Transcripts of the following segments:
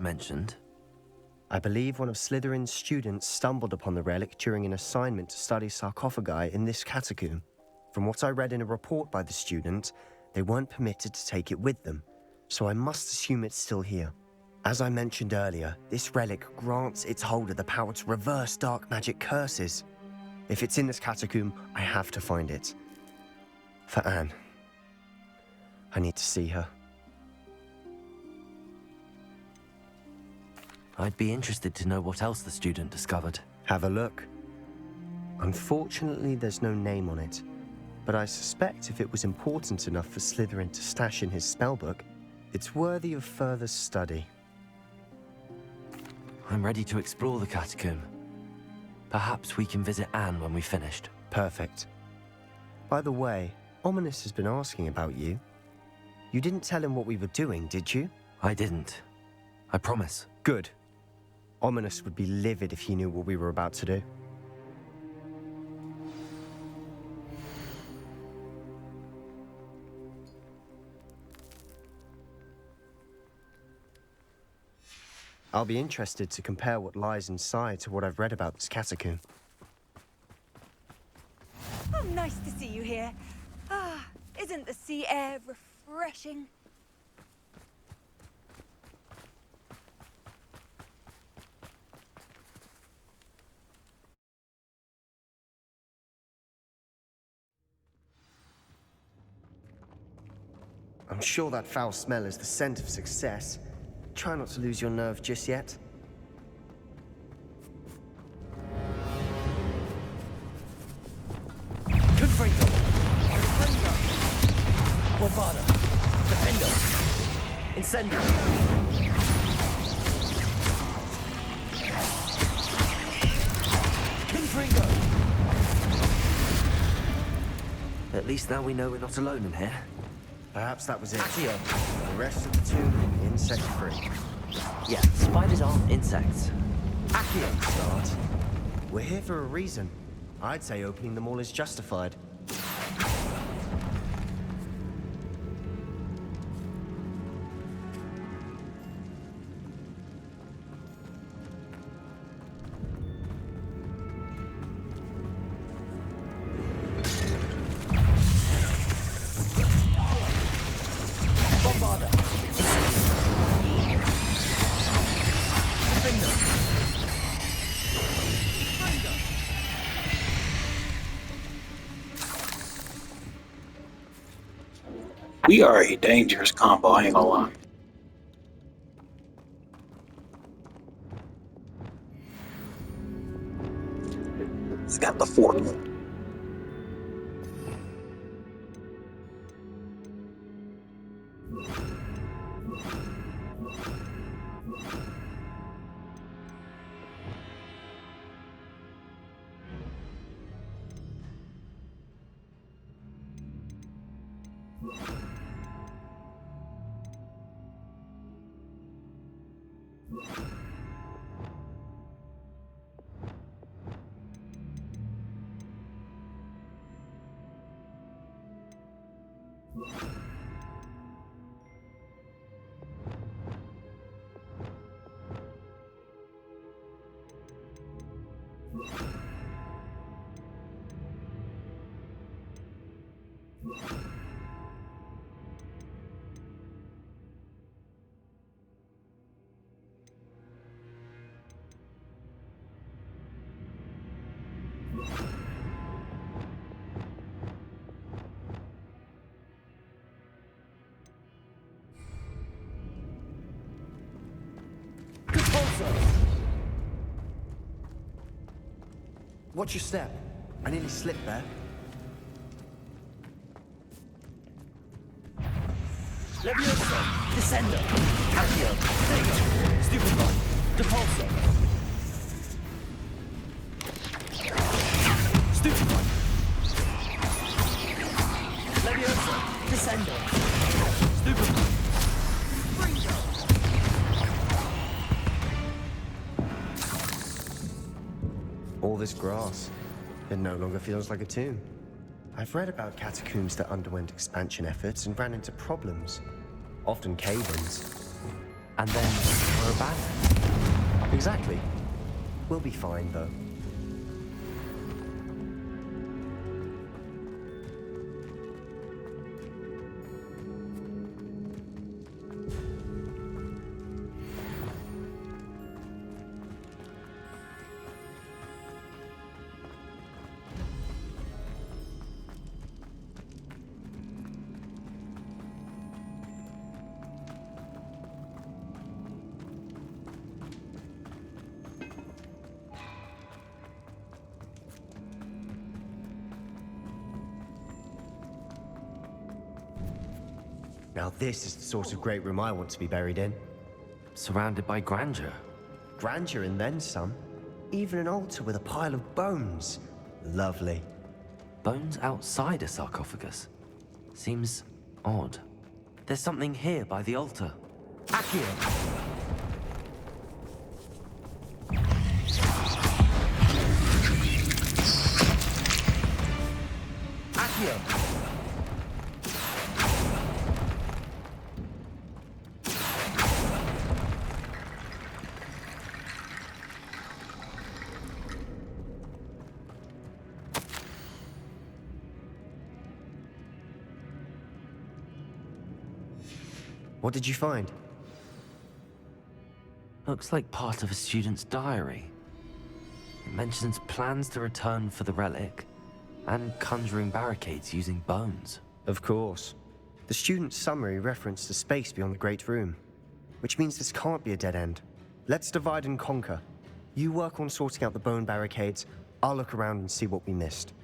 mentioned? I believe one of Slytherin's students stumbled upon the relic during an assignment to study sarcophagi in this catacomb. From what I read in a report by the student, they weren't permitted to take it with them, so I must assume it's still here. As I mentioned earlier, this relic grants its holder the power to reverse dark magic curses. If it's in this catacomb, I have to find it. For Anne. I need to see her. I'd be interested to know what else the student discovered. Have a look. Unfortunately, there's no name on it, but I suspect if it was important enough for Slytherin to stash in his spellbook, it's worthy of further study. I'm ready to explore the catacomb. Perhaps we can visit Anne when we've finished. Perfect. By the way, Ominous has been asking about you. You didn't tell him what we were doing, did you? I didn't. I promise. Good. Ominous would be livid if he knew what we were about to do. I'll be interested to compare what lies inside to what I've read about this catacomb. Oh, nice to see you here. Ah, isn't the sea air refreshing? I'm sure that foul smell is the scent of success. Try not to lose your nerve just yet. Confringo! Confringo! Bovada! Defendo! Incendio! Confringo! At least now we know we're not alone in here. Perhaps that was it. Accio! The rest of the tomb, insect-free. Yeah, spiders aren't insects. Accio start. We're here for a reason. I'd say opening them all is justified. We are a dangerous combo, I ain't gonna lie. It's got the fourth one. Watch your step. I nearly slipped there. Levioso! Descendo! Accio! Prego! Stupefy! Depulso! Stupefy! Levioso! Descendo! Stupefy! All this grass. It no longer feels like a tomb. I've read about catacombs that underwent expansion efforts and ran into problems. Often cave-ins. And then or abandoned. Exactly. We'll be fine, though. Now this is the sort of great room I want to be buried in. Surrounded by grandeur. Grandeur and then some. Even an altar with a pile of bones. Lovely. Bones outside a sarcophagus. Seems odd. There's something here by the altar. Accio. Accio. What did you find? Looks like part of a student's diary. It mentions plans to return for the relic and conjuring barricades using bones. Of course. The student's summary referenced the space beyond the Great Room, which means this can't be a dead end. Let's divide and conquer. You work on sorting out the bone barricades, I'll look around and see what we missed.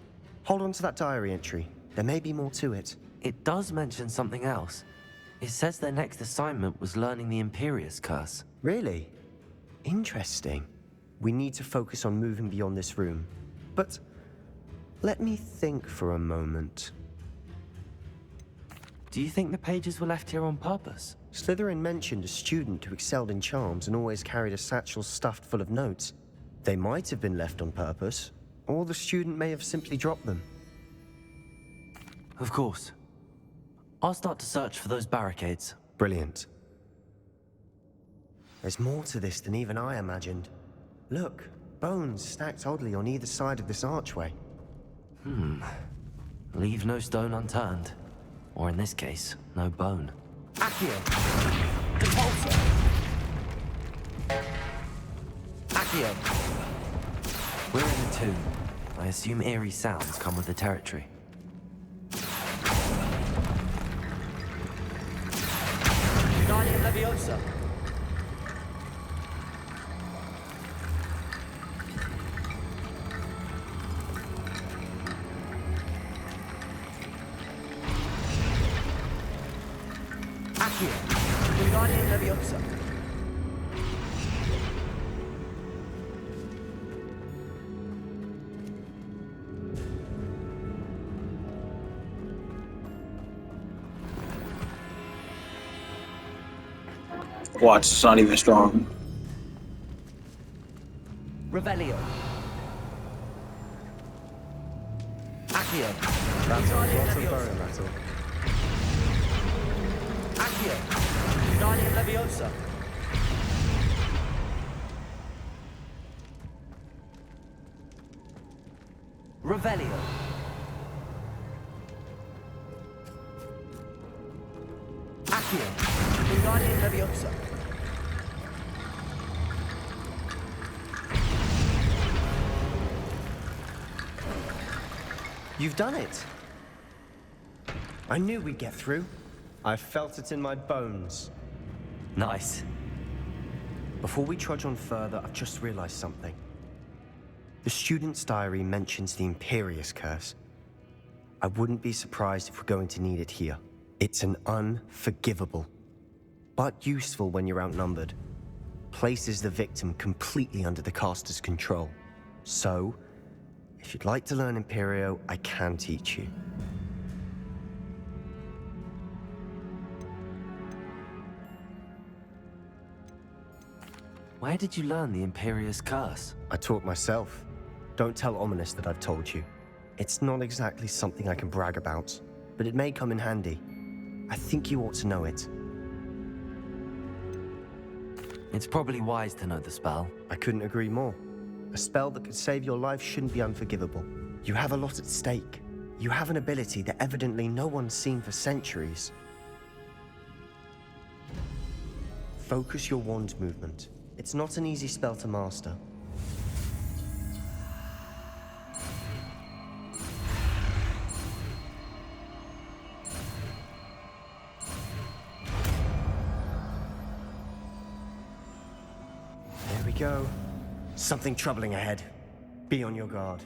Hold on to that diary entry. There may be more to it. It does mention something else. It says their next assignment was learning the Imperious Curse. Really? Interesting. We need to focus on moving beyond this room. But let me think for a moment. Do you think the pages were left here on purpose? Slytherin mentioned a student who excelled in charms and always carried a satchel stuffed full of notes. They might have been left on purpose, or the student may have simply dropped them. Of course. I'll start to search for those barricades. Brilliant. There's more to this than even I imagined. Look, bones stacked oddly on either side of this archway. Leave no stone unturned. Or in this case, no bone. Accio. Depulso. Accio. We're in the tomb. I assume eerie sounds come with the territory. Guardian Leviosa. Accio. Guardian Leviosa. Watch, it's not even strong. Revelio. Accio. That's Guardian lots of Leviosa. bone rattle. Accio. Guardian Leviosa. Revelio. Accio. Guardian Leviosa. You've done it! I knew we'd get through. I felt it in my bones. Nice. Before we trudge on further, I've just realized something. The student's diary mentions the Imperious Curse. I wouldn't be surprised if we're going to need it here. It's an unforgivable, but useful when you're outnumbered. Places the victim completely under the caster's control. So, if you'd like to learn Imperio, I can teach you. Where did you learn the Imperious Curse? I taught myself. Don't tell Ominous that I've told you. It's not exactly something I can brag about, but it may come in handy. I think you ought to know it. It's probably wise to know the spell. I couldn't agree more. A spell that could save your life shouldn't be unforgivable. You have a lot at stake. You have an ability that evidently no one's seen for centuries. Focus your wand movement. It's not an easy spell to master. There we go. Something troubling ahead. Be on your guard.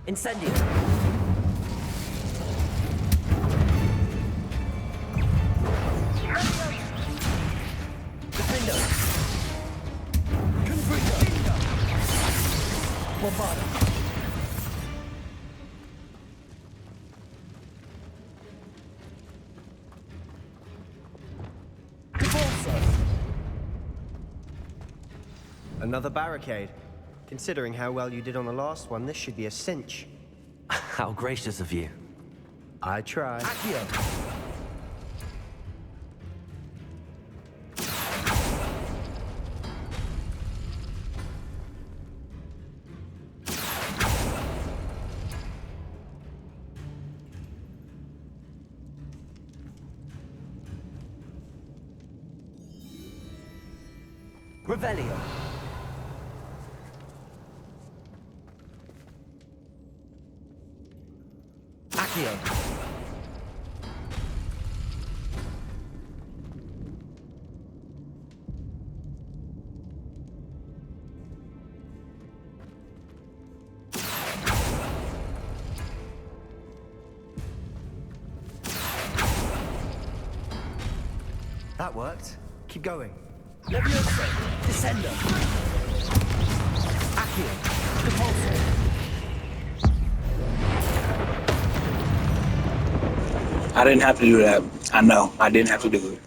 Incendio. Defendo. Confringo. Bombarda. Another barricade. Considering how well you did on the last one, this should be a cinch. How gracious of you. I tried. Accio. Revelio. Accio. That worked. Keep going. Levioso. Descendo. Accio. Depulso. I didn't have to do that. I know. I didn't have to do it.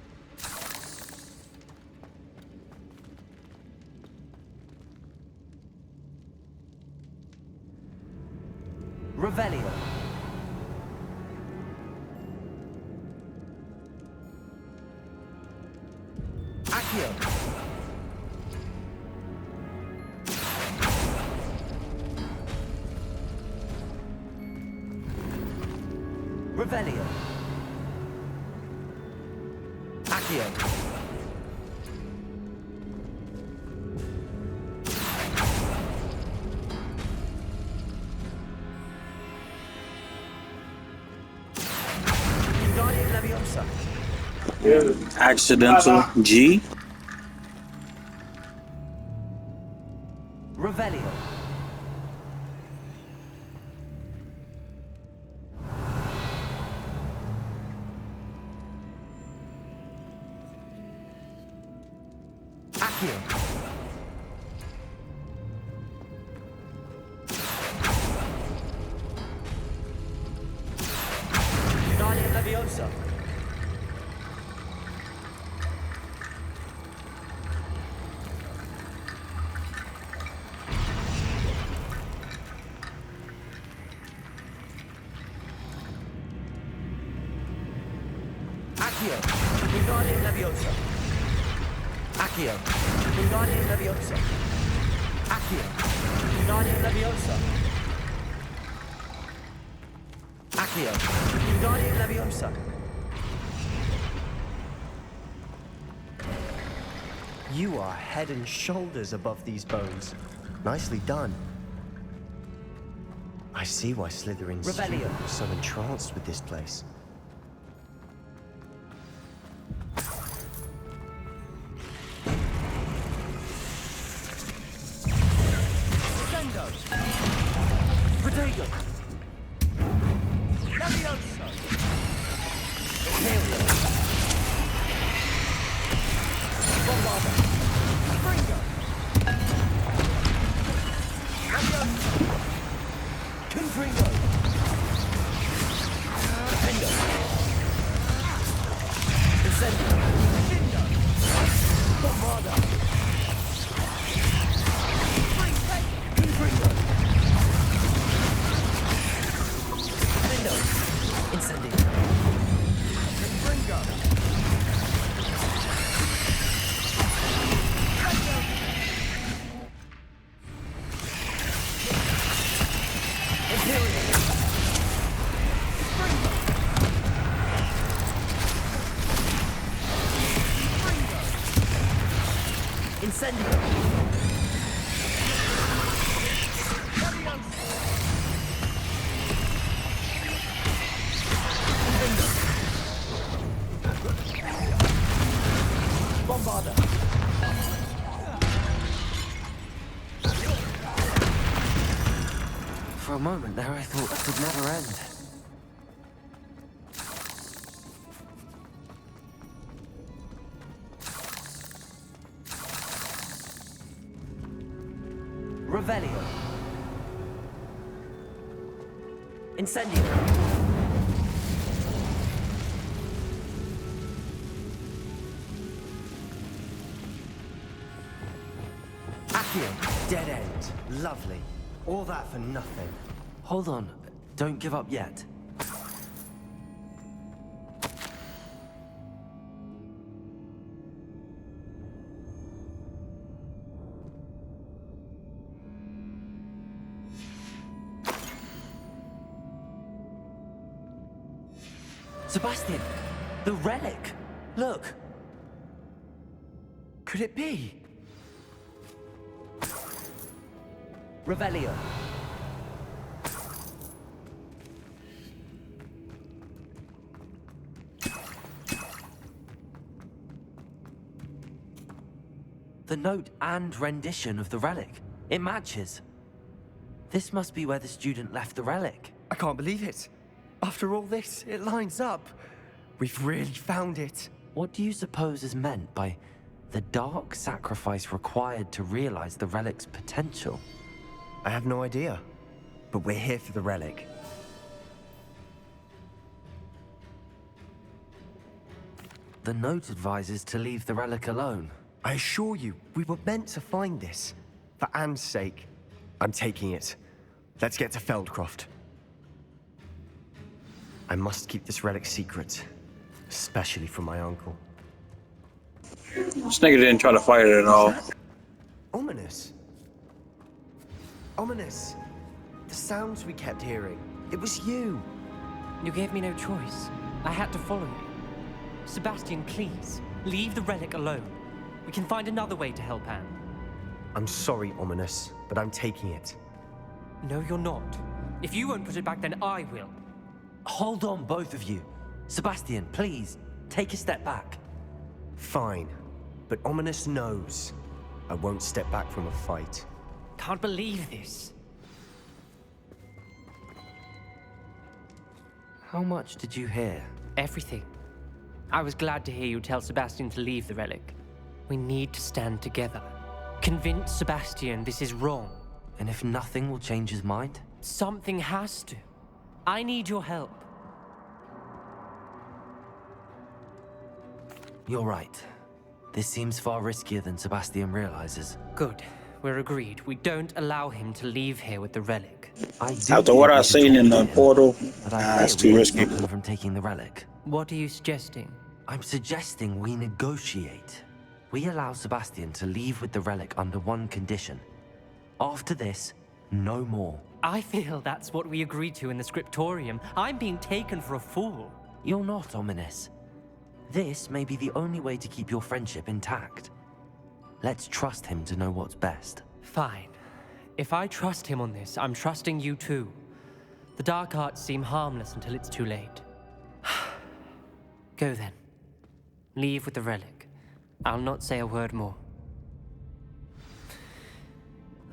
Revelio. Accio. Revelio. Accio. Guardian Leviosa. Accidental G. Revelio. Accio. Guardian Leviosa. Accio. Guardian Leviosa. Accio. Wingardium Leviosa. Accio. Wingardium Leviosa. Accio. Wingardium Leviosa. You are head and shoulders above these bones. Nicely done. I see why Slytherin's Revelio. students were so entranced with this place. Sendo. Protego. Leviosa. Imperium. Bombarda. Fringo. Leviosa. Confringo. Defendo. Incendio. Defendo. Bombarda. Confringo. Defendo. Incendio. Confringo. Incendio. Bombarda. For a moment there, I thought this would never end. Revelio. Incendio. Accio. Dead end. Lovely. All that for nothing. Hold on, don't give up yet. Sebastian, the relic! Look! Could it be? Revelio. The note and rendition of the relic. It matches. This must be where the student left the relic. I can't believe it. After all this, it lines up. We've really found it. What do you suppose is meant by the dark sacrifice required to realize the relic's potential? I have no idea. But we're here for the relic. The note advises to leave the relic alone. I assure you, we were meant to find this. For Anne's sake. I'm taking it. Let's get to Feldcroft. I must keep this relic secret. Especially from my uncle. This nigga didn't try to fight it at all. Ominous. Ominous. The sounds we kept hearing. It was you. You gave me no choice. I had to follow you. Sebastian, please, leave the relic alone. We can find another way to help Anne. I'm sorry, Ominous, but I'm taking it. No, you're not. If you won't put it back, then I will. Hold on, both of you. Sebastian, please, take a step back. Fine. But Ominous knows. I won't step back from a fight. Can't believe this. How much did you hear? Everything. I was glad to hear you tell Sebastian to leave the relic. We need to stand together. Convince Sebastian this is wrong. And if nothing will change his mind? Something has to. I need your help. You're right. This seems far riskier than Sebastian realizes. Good. We're agreed. We don't allow him to leave here with the relic. I do After what think I we should seen talk in to the him, portal, but I it's fear too we won't risky. stop him from taking the relic. What are you suggesting? I'm suggesting we negotiate. We allow Sebastian to leave with the relic under one condition. After this, no more. I feel that's what we agreed to in the scriptorium. I'm being taken for a fool. You're not, Ominous. This may be the only way to keep your friendship intact. Let's trust him to know what's best. Fine. If I trust him on this, I'm trusting you too. The dark arts seem harmless until it's too late. Go then. Leave with the relic. I'll not say a word more.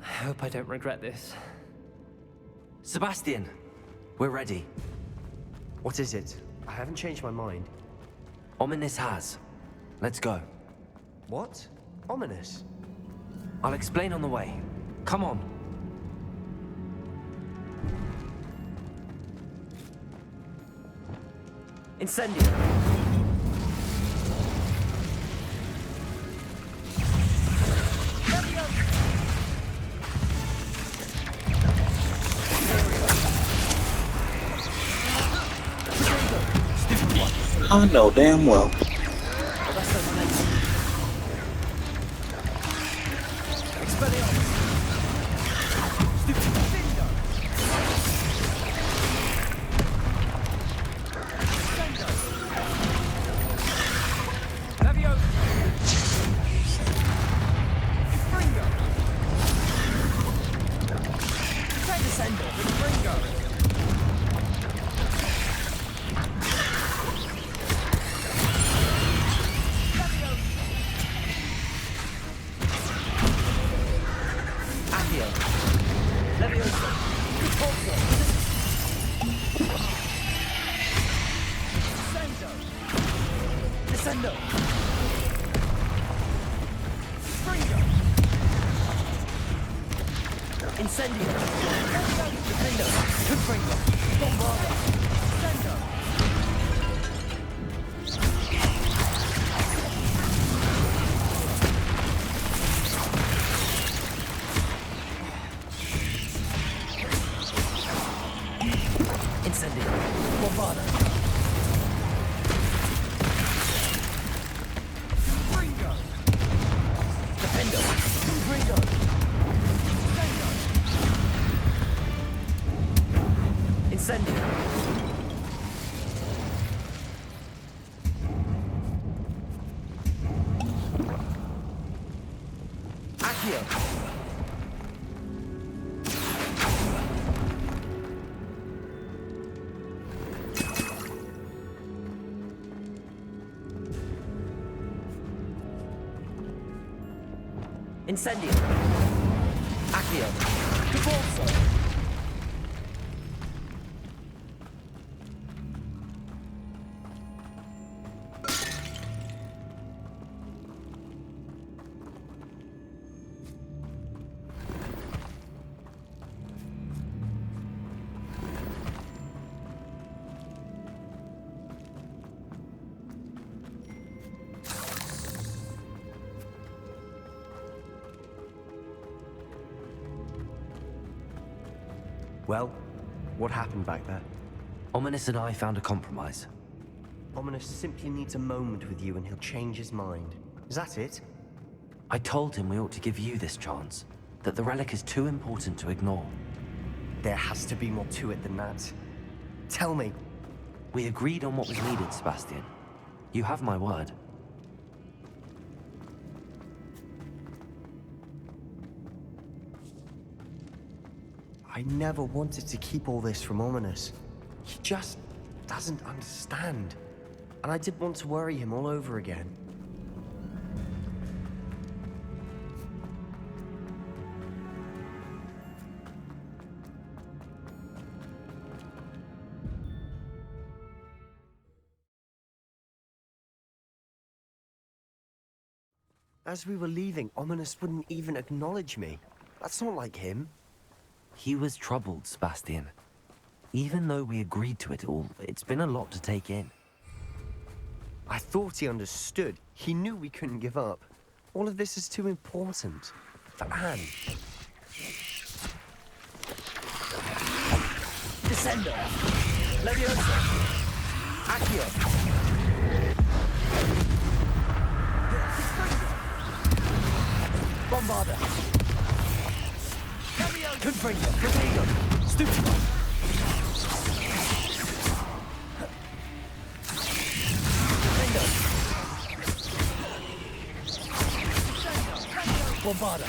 I hope I don't regret this. Sebastian, we're ready. What is it? I haven't changed my mind. Ominous has. Let's go. What? Ominous? I'll explain on the way. Come on. Incendio. I know damn well. Incendio. Accio. Caporso. Well, what happened back there? Ominous and I found a compromise. Ominous simply needs a moment with you and he'll change his mind. Is that it? I told him we ought to give you this chance, that the relic is too important to ignore. There has to be more to it than that. Tell me. We agreed on what was needed, Sebastian. You have my word. I never wanted to keep all this from Ominous. He just doesn't understand. And I didn't want to worry him all over again. As we were leaving, Ominous wouldn't even acknowledge me. That's not like him. He was troubled, Sebastian. Even though we agreed to it all, it's been a lot to take in. I thought he understood. He knew we couldn't give up. All of this is too important. For Anne. Descendo. Leviosa. Accio. Bombarda. Confringo. Potato. Stupido. Bombarda.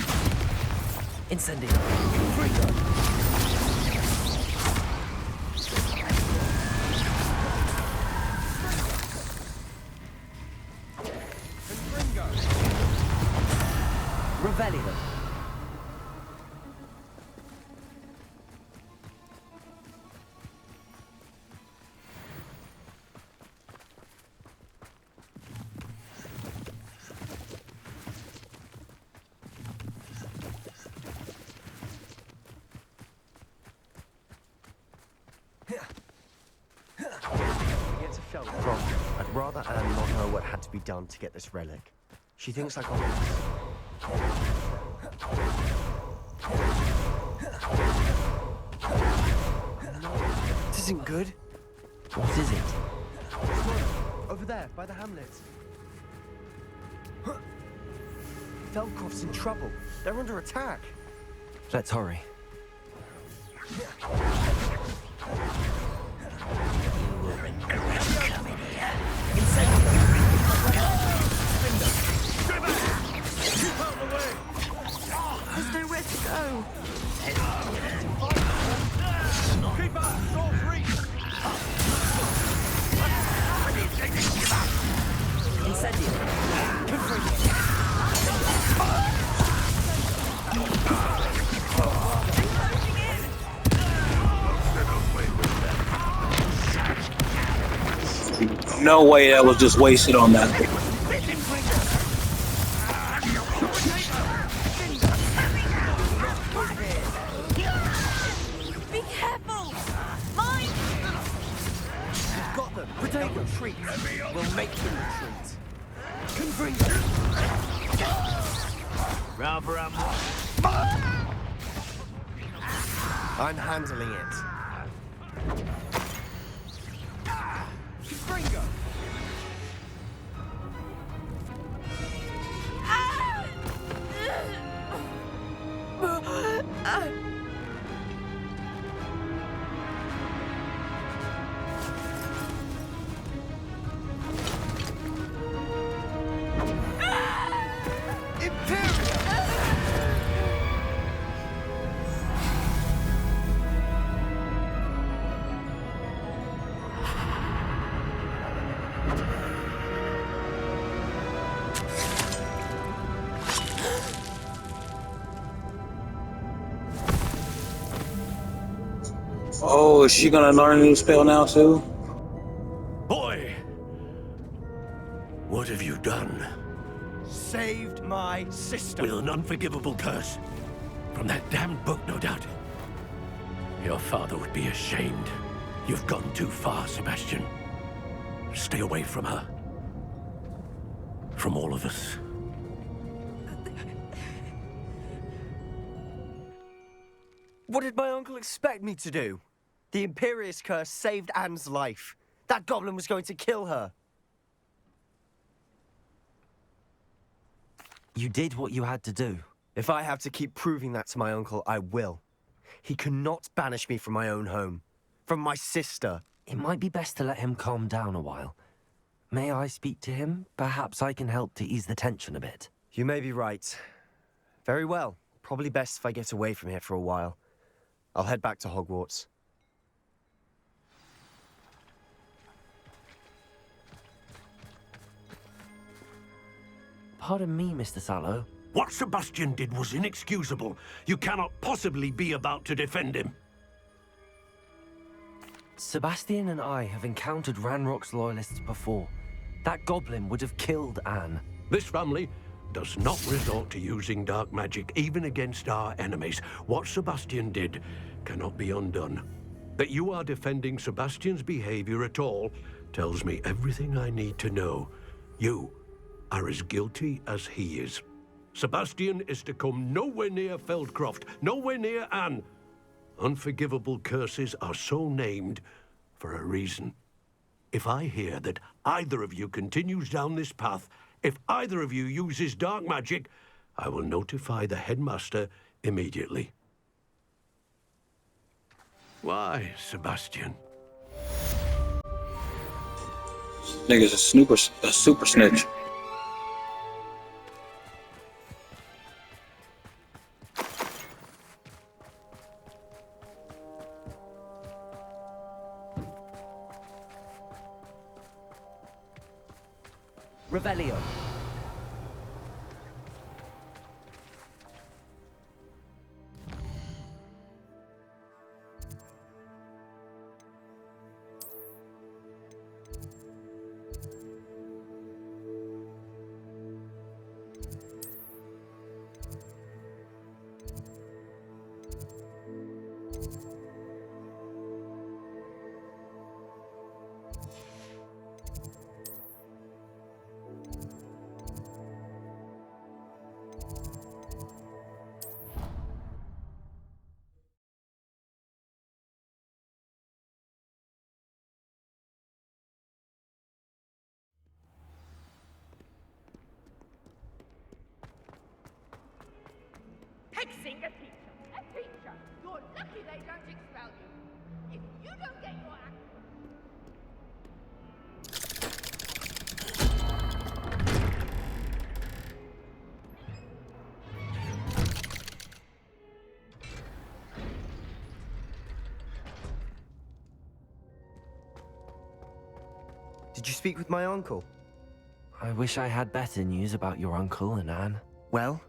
Incendio. Confringo. Revelio. I'd rather Anne not know what had to be done to get this relic. She thinks like This isn't good. What is it? Over there, by the hamlet. Feldcroft's in trouble. They're under attack. Let's hurry. There's nowhere to go. Keep up! All three! Incendio. No way that was just wasted on that. Be careful! Mine! Got them. Potato retreat. We'll make them retreat. Confringo. Round for round. I'm handling it. Confringo. Oh, is she gonna learn a new spell now too? Boy! What have you done? Saved my sister. With an unforgivable curse. From that damned book, no doubt. Your father would be ashamed. You've gone too far, Sebastian. Stay away from her. From all of us. What did my uncle expect me to do? The Imperious curse saved Anne's life. That goblin was going to kill her. You did what you had to do. If I have to keep proving that to my uncle, I will. He cannot banish me from my own home. From my sister. It might be best to let him calm down a while. May I speak to him? Perhaps I can help to ease the tension a bit. You may be right. Very well. Probably best if I get away from here for a while. I'll head back to Hogwarts. Pardon me, Mr. Sallow. What Sebastian did was inexcusable. You cannot possibly be about to defend him. Sebastian and I have encountered Ranrock's loyalists before. That goblin would have killed Anne. This family does not resort to using dark magic, even against our enemies. What Sebastian did cannot be undone. That you are defending Sebastian's behavior at all tells me everything I need to know. You are as guilty as he is. Sebastian is to come nowhere near Feldcroft, nowhere near Anne. Unforgivable curses are so named for a reason. If I hear that either of you continues down this path, if either of you uses dark magic, I will notify the headmaster immediately. Why, Sebastian? Nigga's a super snitch. Revelio. Hexing a teacher. A teacher? You're lucky they don't expel you. If you don't get your act... Did you speak with my uncle? I wish I had better news about your uncle and Anne. Well,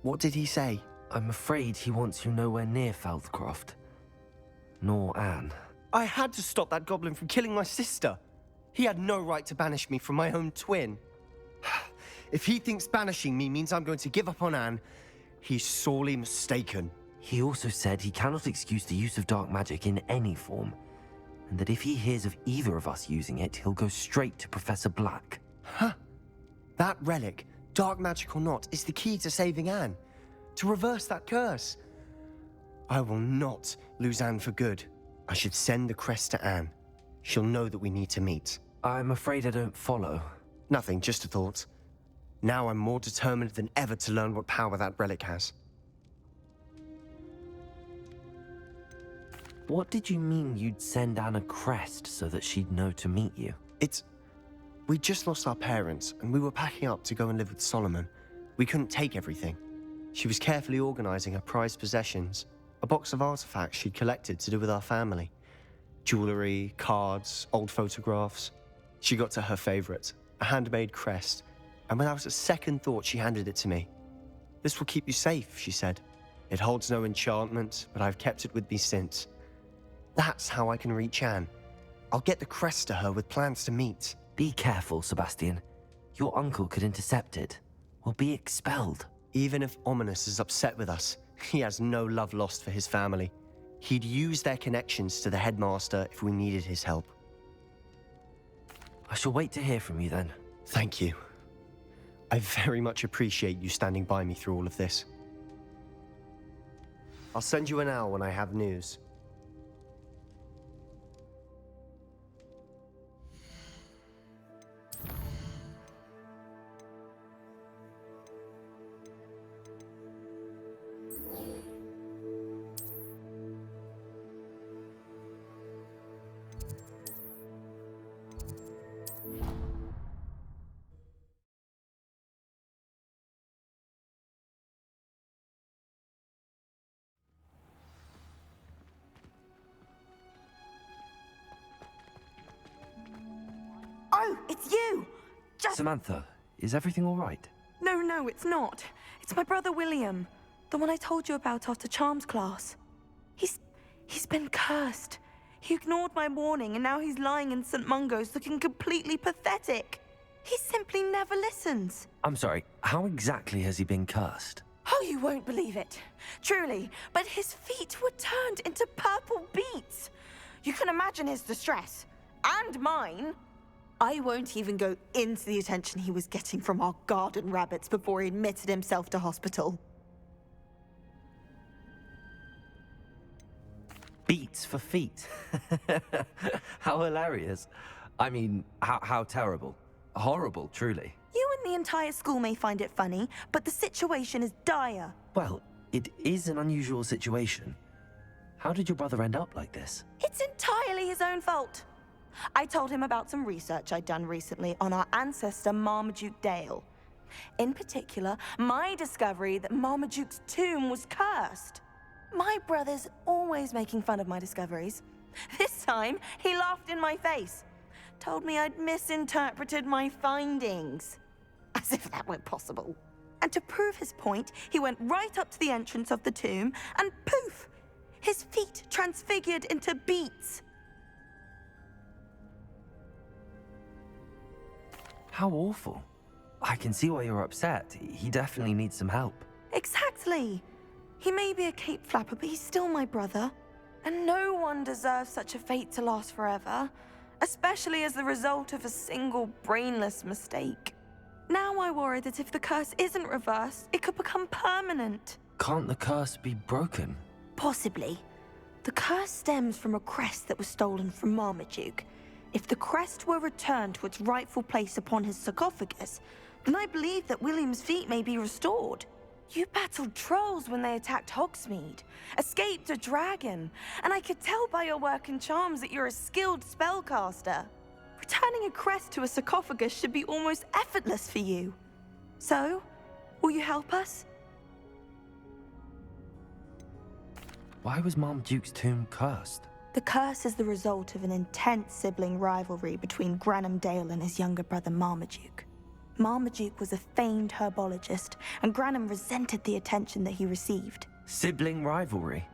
what did he say? I'm afraid he wants you nowhere near Feldcroft. Nor Anne. I had to stop that goblin from killing my sister. He had no right to banish me from my own twin. If he thinks banishing me means I'm going to give up on Anne, he's sorely mistaken. He also said he cannot excuse the use of dark magic in any form, and that if he hears of either of us using it, he'll go straight to Professor Black. Huh. That relic, dark magic or not, is the key to saving Anne. To reverse that curse. I will not lose Anne for good. I should send the crest to Anne. She'll know that we need to meet. I'm afraid I don't follow. Nothing, just a thought. Now I'm more determined than ever to learn what power that relic has. What did you mean you'd send Anne a crest so that she'd know to meet you? We just lost our parents, and we were packing up to go and live with Solomon. We couldn't take everything. She was carefully organizing her prized possessions, a box of artifacts she'd collected to do with our family. Jewelry, cards, old photographs. She got to her favorite, a handmade crest, and without a second thought, she handed it to me. "This will keep you safe," she said. "It holds no enchantment, but I've kept it with me since. That's how I can reach Anne. I'll get the crest to her with plans to meet." Be careful, Sebastian. Your uncle could intercept it, or be expelled. Even if Ominous is upset with us, he has no love lost for his family. He'd use their connections to the headmaster if we needed his help. I shall wait to hear from you then. Thank you. I very much appreciate you standing by me through all of this. I'll send you an owl when I have news. Oh, it's you! Samantha, is everything all right? No, it's not. It's my brother William. The one I told you about after Charms class. He's been cursed. He ignored my warning and now he's lying in St. Mungo's looking completely pathetic. He simply never listens. I'm sorry, how exactly has he been cursed? Oh, you won't believe it. Truly, but his feet were turned into purple beets. You can imagine his distress. And mine. I won't even go into the attention he was getting from our garden rabbits before he admitted himself to hospital. Beats for feet. How hilarious. I mean, how terrible. Horrible, truly. You and the entire school may find it funny, but the situation is dire. Well, it is an unusual situation. How did your brother end up like this? It's entirely his own fault. I told him about some research I'd done recently on our ancestor Marmaduke Dale. In particular, my discovery that Marmaduke's tomb was cursed. My brother's always making fun of my discoveries. This time, he laughed in my face. Told me I'd misinterpreted my findings. As if that weren't possible. And to prove his point, he went right up to the entrance of the tomb and poof! His feet transfigured into beets. How awful. I can see why you're upset. He definitely needs some help. Exactly. He may be a cape flapper, but he's still my brother. And no one deserves such a fate to last forever, especially as the result of a single brainless mistake. Now I worry that if the curse isn't reversed, it could become permanent. Can't the curse be broken? Possibly. The curse stems from a crest that was stolen from Marmaduke. If the crest were returned to its rightful place upon his sarcophagus, then I believe that William's feet may be restored. You battled trolls when they attacked Hogsmeade, escaped a dragon, and I could tell by your work and charms that you're a skilled spellcaster. Returning a crest to a sarcophagus should be almost effortless for you. So, will you help us? Why was Marmaduke's tomb cursed? The curse is the result of an intense sibling rivalry between Granham Dale and his younger brother Marmaduke. Marmaduke was a famed herbologist, and Granham resented the attention that he received. Sibling rivalry?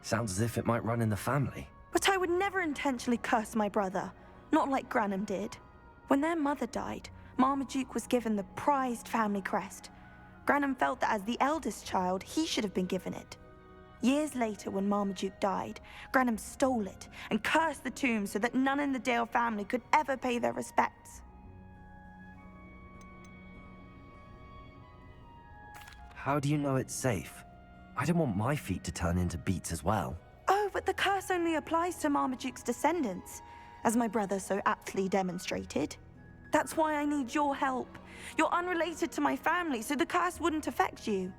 Sounds as if it might run in the family. But I would never intentionally curse my brother, not like Granham did. When their mother died, Marmaduke was given the prized family crest. Granham felt that as the eldest child, he should have been given it. Years later, when Marmaduke died, Granham stole it and cursed the tomb so that none in the Dale family could ever pay their respects. How do you know it's safe? I don't want my feet to turn into beets as well. Oh, but the curse only applies to Marmaduke's descendants, as my brother so aptly demonstrated. That's why I need your help. You're unrelated to my family, so the curse wouldn't affect you.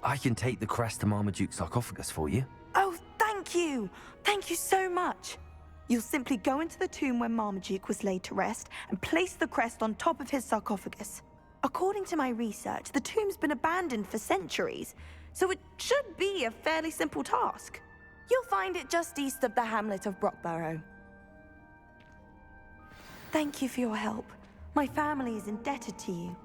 I can take the crest to Marmaduke's sarcophagus for you. Oh, thank you! Thank you so much! You'll simply go into the tomb where Marmaduke was laid to rest and place the crest on top of his sarcophagus. According to my research, the tomb's been abandoned for centuries, so it should be a fairly simple task. You'll find it just east of the hamlet of Brockborough. Thank you for your help. My family is indebted to you.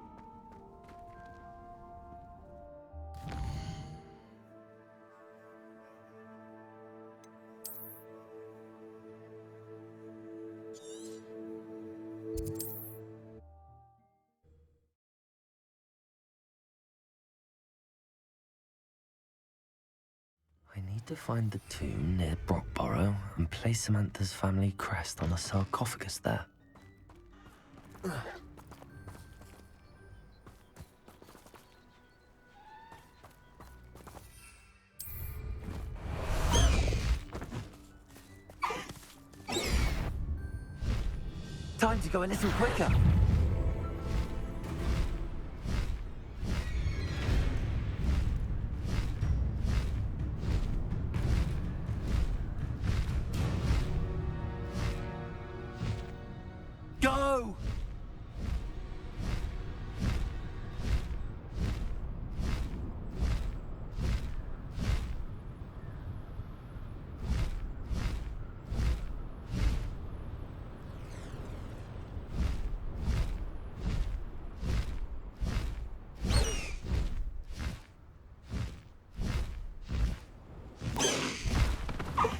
I need to find the tomb near Brockborough and place Samantha's family crest on a sarcophagus there. Time to go a little quicker. Go!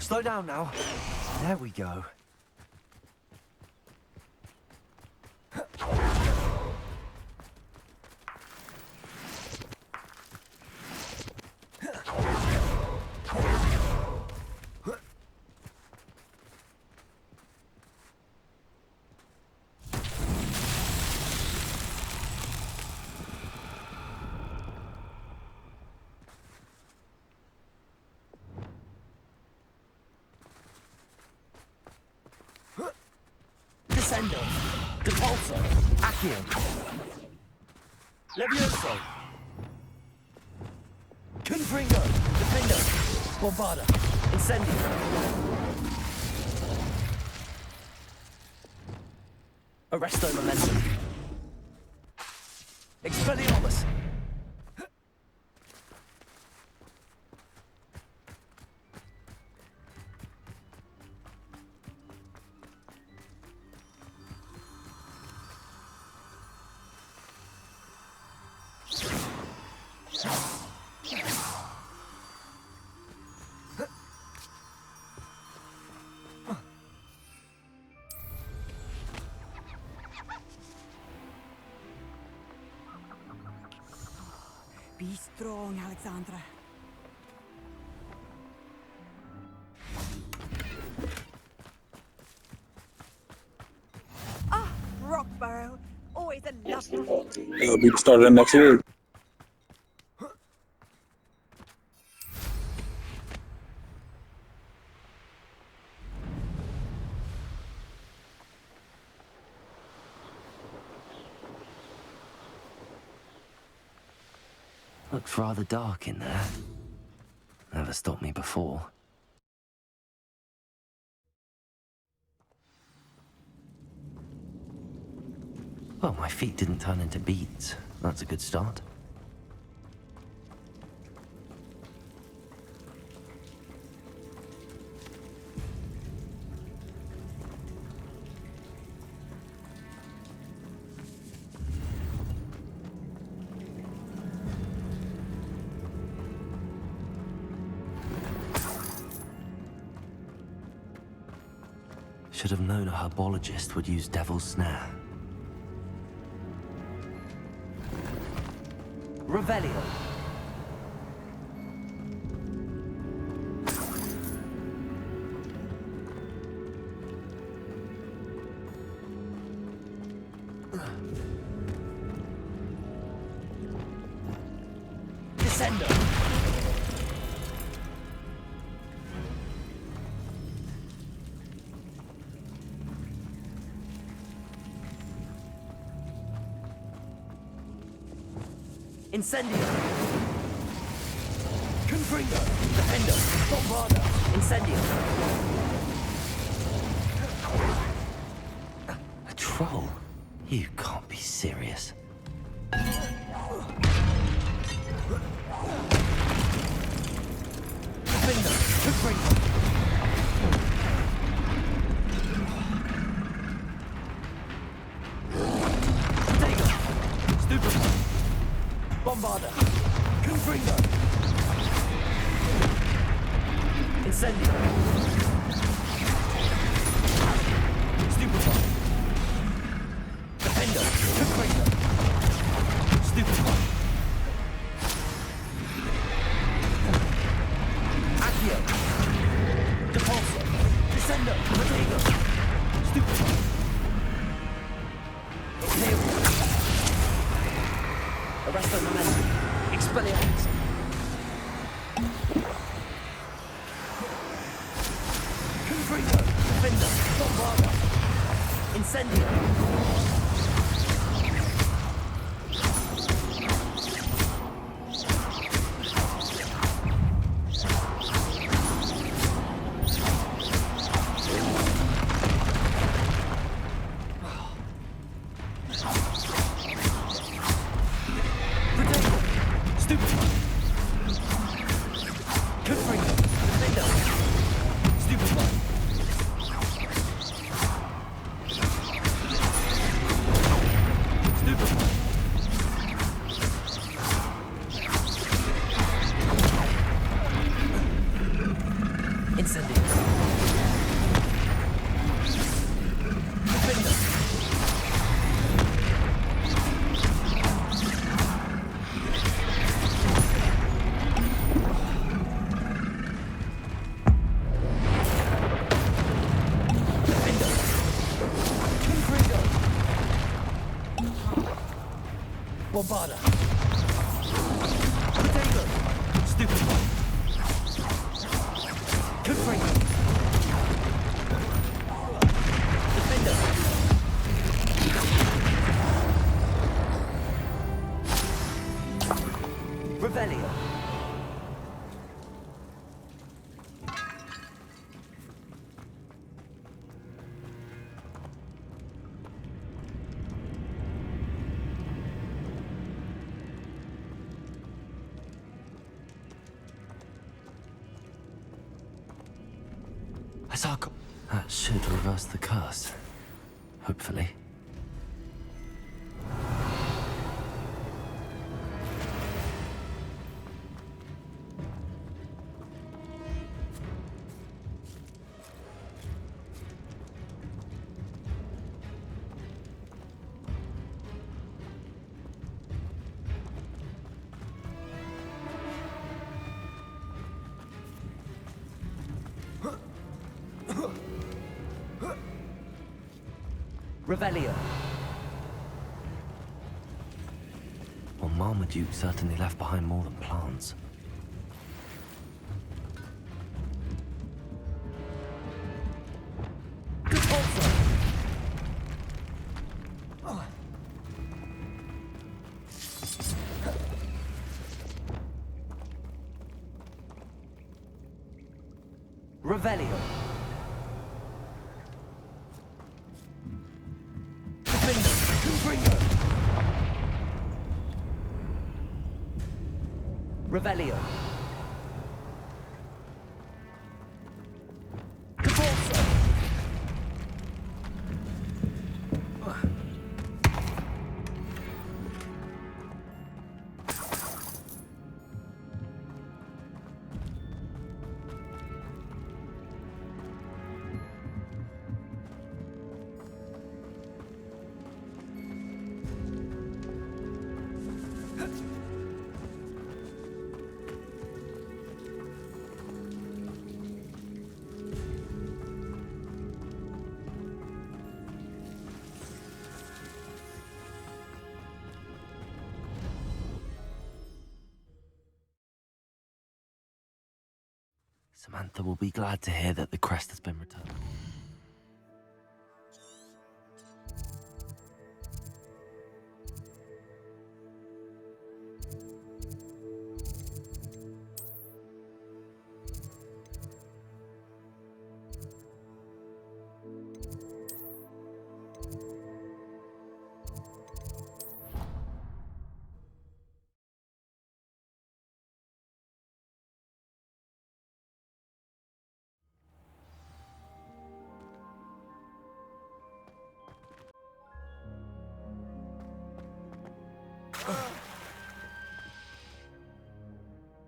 Slow down now. There we go. Descendo. Depulso. Accio. Levioso. Confringo. Defendo. Bombarda. Incendio. Arresto momentum. Expelliarmus. Be strong, Alexandra. Ah, Rockbarrow. Always a lovely. It'll be the start of the next year. Looks rather dark in there. Never stopped me before. Well, my feet didn't turn into beads. That's a good start. Should have known a herbologist would use Devil's Snare. Revelio. Descendo. Incendio. Confringo. Defendo. Bombarda. Incendio. A troll? You can't be serious. Defendo. Confringo. Stupefy. Bombarda. Confringo. Incendio. Stupefy. Defendo. Confringo. Stupefy. Accio. Depulso. Descendo. Protego. Stupefy. Arresto momentum. Expelliarmus. Confringo. Defender. Bombarda. Incendio. Bombarda. Protego. Stupefy. Confringo. Defender. Revelio. That should reverse the curse. Hopefully. Revelio. Well, Marmaduke certainly left behind more than plants. Revelio. Revelio. Caporzo. Samantha will be glad to hear that the crest has been returned.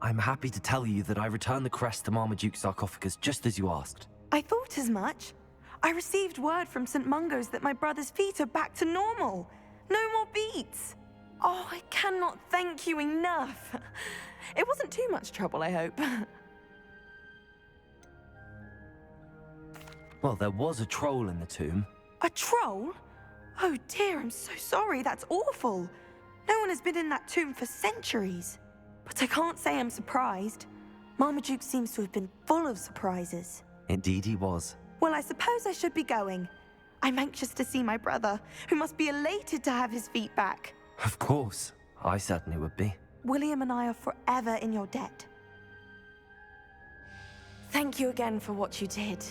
I'm happy to tell you that I returned the crest to Marmaduke's sarcophagus just as you asked. I thought as much. I received word from St. Mungo's that my brother's feet are back to normal. No more beats. Oh, I cannot thank you enough. It wasn't too much trouble, I hope. Well, there was a troll in the tomb. A troll? Oh dear, I'm so sorry. That's awful. No one has been in that tomb for centuries. But I can't say I'm surprised. Marmaduke seems to have been full of surprises. Indeed he was. Well, I suppose I should be going. I'm anxious to see my brother, who must be elated to have his feet back. Of course. I certainly would be. William and I are forever in your debt. Thank you again for what you did.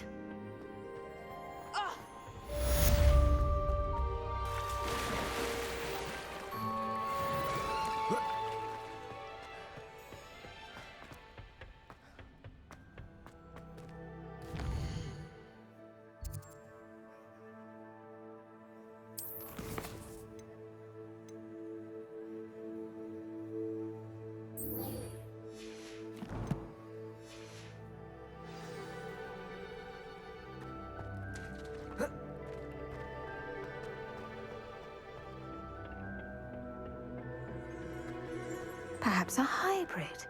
Perhaps a hybrid.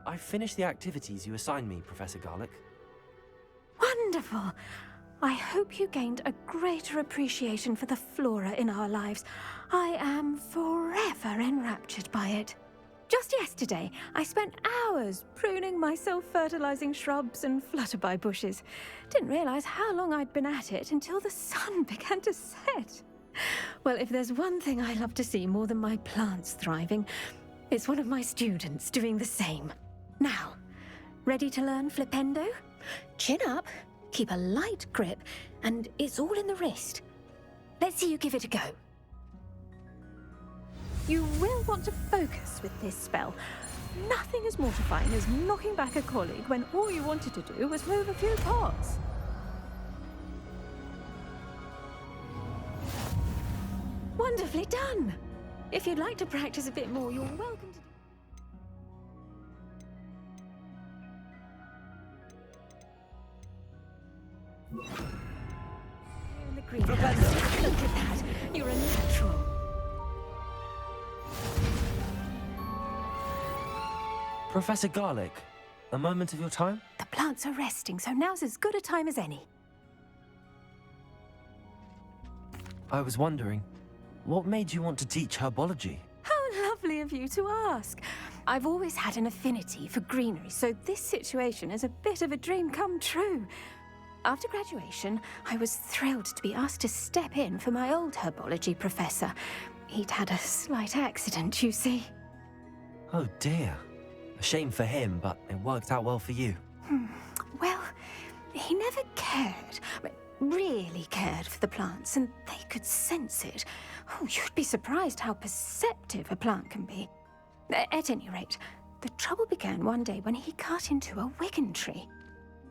I finished the activities you assigned me, Professor Garlic. Wonderful. I hope you gained a greater appreciation for the flora in our lives. I am forever enraptured by it. Just yesterday, I spent hours pruning my self-fertilizing shrubs and flutterby bushes. Didn't realize how long I'd been at it until the sun began to set. Well, if there's one thing I love to see more than my plants thriving, It's one of my students doing the same. Now, ready to learn flipendo? Chin up, keep a light grip, and it's all in the wrist. Let's see you give it a go. You will want to focus with this spell. Nothing as mortifying as knocking back a colleague when all you wanted to do was move a few parts. Wonderfully done! If you'd like to practice a bit more, you're welcome to... In the greenhouse. Look at that! You're a natural. Professor Garlic, a moment of your time? The plants are resting, so now's as good a time as any. I was wondering, what made you want to teach herbology? How lovely of you to ask. I've always had an affinity for greenery, so this situation is a bit of a dream come true. After graduation, I was thrilled to be asked to step in for my old herbology professor. He'd had a slight accident, you see. Oh dear. A shame for him, but it worked out well for you. Well, he never cared, really cared for the plants, and they could sense it. Oh, you'd be surprised how perceptive a plant can be. At any rate, the trouble began one day when he cut into a wiggen tree.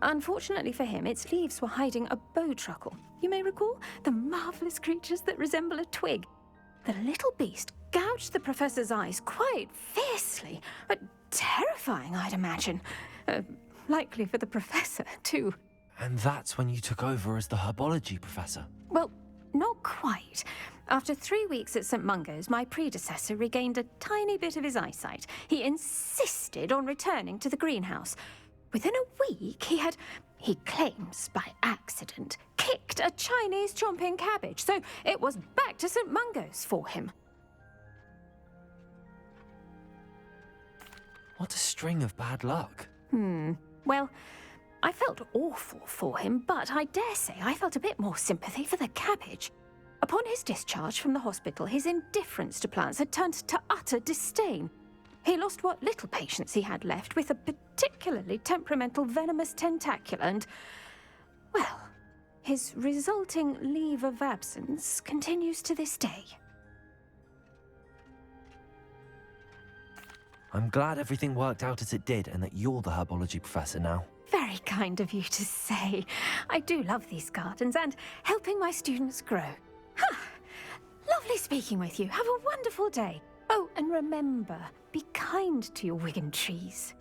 Unfortunately for him, its leaves were hiding a bowtruckle. You may recall the marvelous creatures that resemble a twig. The little beast gouged the professor's eyes quite fiercely. Terrifying, I'd imagine. Likely for the professor, too. And that's when you took over as the herbology professor? Well, not quite. After 3 weeks at St. Mungo's, my predecessor regained a tiny bit of his eyesight. He insisted on returning to the greenhouse. Within a week, he claims by accident, kicked a Chinese chomping cabbage, so it was back to St. Mungo's for him. What a string of bad luck. Well, I felt awful for him, but I dare say I felt a bit more sympathy for the cabbage. Upon his discharge from the hospital, his indifference to plants had turned to utter disdain. He lost what little patience he had left with a particularly temperamental venomous tentacula and, well, his resulting leave of absence continues to this day. I'm glad everything worked out as it did and that you're the herbology professor now. Very kind of you to say. I do love these gardens and helping my students grow. Lovely speaking with you. Have a wonderful day. Oh, and remember, be kind to your wiggen trees.